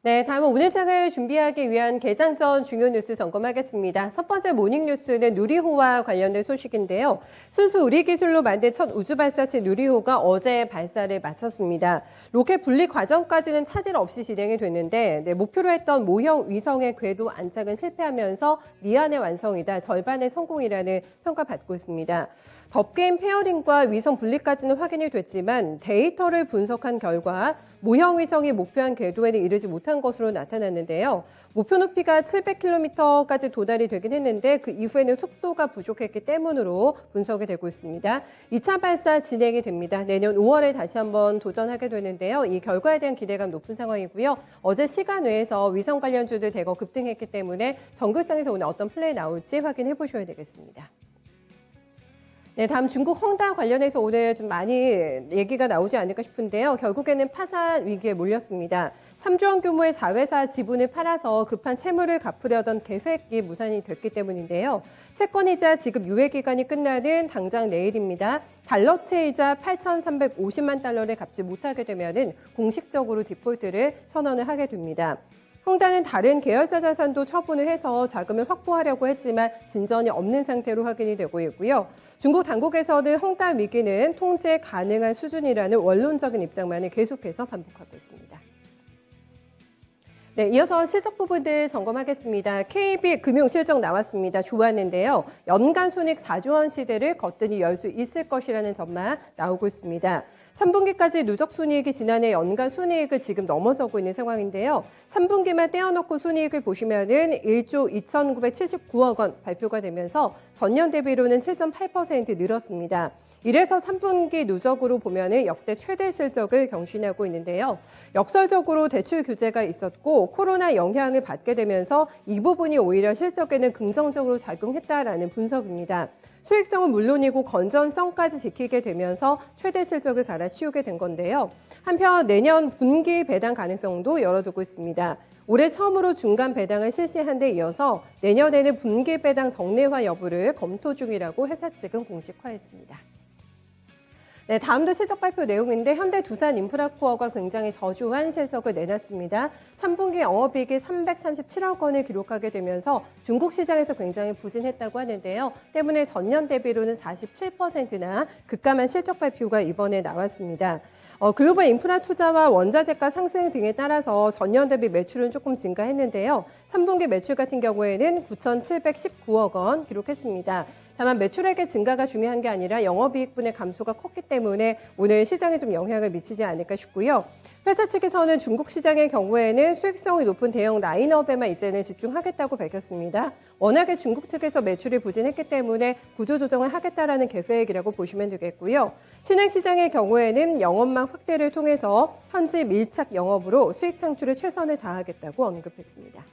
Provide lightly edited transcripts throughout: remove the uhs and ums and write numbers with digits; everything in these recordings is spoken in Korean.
네, 다음은 오늘 장을 준비하기 위한 개장 전 중요 뉴스 점검하겠습니다. 첫 번째 모닝 뉴스는 누리호와 관련된 소식인데요. 순수 우리 기술로 만든 첫 우주 발사체 누리호가 어제 발사를 마쳤습니다. 로켓 분리 과정까지는 차질 없이 진행이 됐는데 목표로 했던 모형 위성의 궤도 안착은 실패하면서 미안의 완성이다, 절반의 성공이라는 평가받고 있습니다. 덥게임 페어링과 위성 분리까지는 확인이 됐지만 데이터를 분석한 결과 모형 위성이 목표한 궤도에는 이르지 못한 것으로 나타났는데요. 목표 높이가 700km까지 도달이 되긴 했는데 그 이후에는 속도가 부족했기 때문으로 분석이 되고 있습니다. 2차 발사 진행이 됩니다. 내년 5월에 다시 한번 도전하게 되는데요. 이 결과에 대한 기대감 높은 상황이고요. 어제 시간 외에서 위성 관련주들 대거 급등했기 때문에 정글장에서 오늘 어떤 플레이 나올지 확인해 보셔야 되겠습니다. 네, 다음 중국 헝다 관련해서 오늘 좀 많이 얘기가 나오지 않을까 싶은데요. 결국에는 파산 위기에 몰렸습니다. 3조 원 규모의 자회사 지분을 팔아서 급한 채무를 갚으려던 계획이 무산이 됐기 때문인데요. 채권이자 지급 유예 기간이 끝나는 당장 내일입니다. 달러채이자 8,350만 달러를 갚지 못하게 되면은 공식적으로 디폴트를 선언을 하게 됩니다. 헝다는 다른 계열사 자산도 처분을 해서 자금을 확보하려고 했지만 진전이 없는 상태로 확인이 되고 있고요. 중국 당국에서는 헝다 위기는 통제 가능한 수준이라는 원론적인 입장만을 계속해서 반복하고 있습니다. 네, 이어서 실적 부분들 점검하겠습니다. KB 금융 실적 나왔습니다. 좋았는데요. 연간 순이익 4조 원 시대를 거뜬히 열 수 있을 것이라는 전망 나오고 있습니다. 3분기까지 누적 순이익이 지난해 연간 순이익을 지금 넘어서고 있는 상황인데요. 3분기만 떼어놓고 순이익을 보시면은 1조 2,979억 원 발표가 되면서 전년 대비로는 7.8% 늘었습니다. 이래서 3분기 누적으로 보면은 역대 최대 실적을 경신하고 있는데요. 역설적으로 대출 규제가 있었고 코로나 영향을 받게 되면서 이 부분이 오히려 실적에는 긍정적으로 작용했다라는 분석입니다. 수익성은 물론이고 건전성까지 지키게 되면서 최대 실적을 갈아치우게 된 건데요. 한편 내년 분기 배당 가능성도 열어두고 있습니다. 올해 처음으로 중간 배당을 실시한 데 이어서 내년에는 분기 배당 정례화 여부를 검토 중이라고 회사 측은 공식화했습니다. 네, 다음도 실적 발표 내용인데 현대두산인프라코어가 굉장히 저조한 실적을 내놨습니다. 3분기 영업이익이 337억 원을 기록하게 되면서 중국 시장에서 굉장히 부진했다고 하는데요. 때문에 전년 대비로는 47%나 급감한 실적 발표가 이번에 나왔습니다. 글로벌 인프라 투자와 원자재가 상승 등에 따라서 전년 대비 매출은 조금 증가했는데요. 3분기 매출 같은 경우에는 9,719억 원 기록했습니다. 다만 매출액의 증가가 중요한 게 아니라 영업이익분의 감소가 컸기 때문에 오늘 시장에 좀 영향을 미치지 않을까 싶고요. 회사 측에서는 중국 시장의 경우에는 수익성이 높은 대형 라인업에만 이제는 집중하겠다고 밝혔습니다. 워낙에 중국 측에서 매출이 부진했기 때문에 구조조정을 하겠다라는 계획이라고 보시면 되겠고요. 신흥시장의 경우에는 영업망 확대를 통해서 현지 밀착 영업으로 수익 창출에 최선을 다하겠다고 언급했습니다.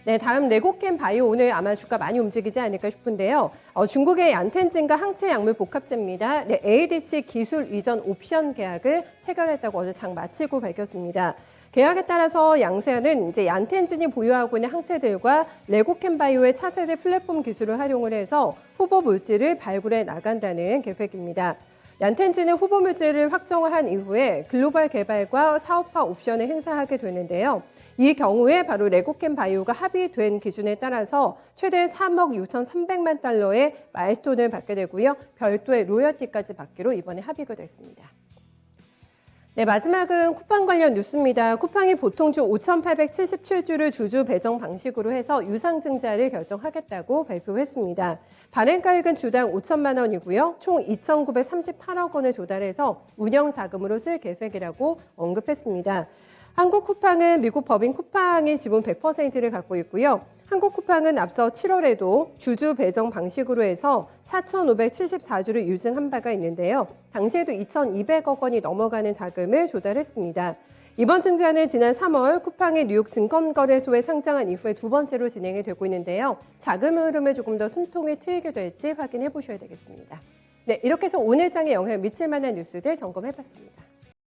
네, 다음 레고캠 바이오 오늘 아마 주가 많이 움직이지 않을까 싶은데요. 중국의 얀텐진과 항체 약물 복합제입니다. 네, ADC 기술 이전 옵션 계약을 체결했다고 어제 장 마치고 밝혔습니다. 계약에 따라서 양세아는 이제 얀텐진이 보유하고 있는 항체들과 레고캠 바이오의 차세대 플랫폼 기술을 활용을 해서 후보 물질을 발굴해 나간다는 계획입니다. 얀텐진은 후보 물질을 확정을 한 이후에 글로벌 개발과 사업화 옵션을 행사하게 되는데요. 이 경우에 바로 레고캠 바이오가 합의된 기준에 따라서 최대 3억 6,300만 달러의 마일스톤을 받게 되고요. 별도의 로열티까지 받기로 이번에 합의가 됐습니다. 네, 마지막은 쿠팡 관련 뉴스입니다. 쿠팡이 보통주 5,877주를 주주 배정 방식으로 해서 유상증자를 결정하겠다고 발표했습니다. 발행가액은 주당 5천만 원이고요. 총 2,938억 원을 조달해서 운영 자금으로 쓸 계획이라고 언급했습니다. 한국 쿠팡은 미국 법인 쿠팡이 지분 100%를 갖고 있고요. 한국 쿠팡은 앞서 7월에도 주주 배정 방식으로 해서 4,574주를 유증한 바가 있는데요. 당시에도 2,200억 원이 넘어가는 자금을 조달했습니다. 이번 증자는 지난 3월 쿠팡의 뉴욕 증권거래소에 상장한 이후에 두 번째로 진행이 되고 있는데요. 자금 흐름을 조금 더 순통에 트이게 될지 확인해 보셔야 되겠습니다. 네, 이렇게 해서 오늘 장에 영향을 미칠 만한 뉴스들 점검해봤습니다.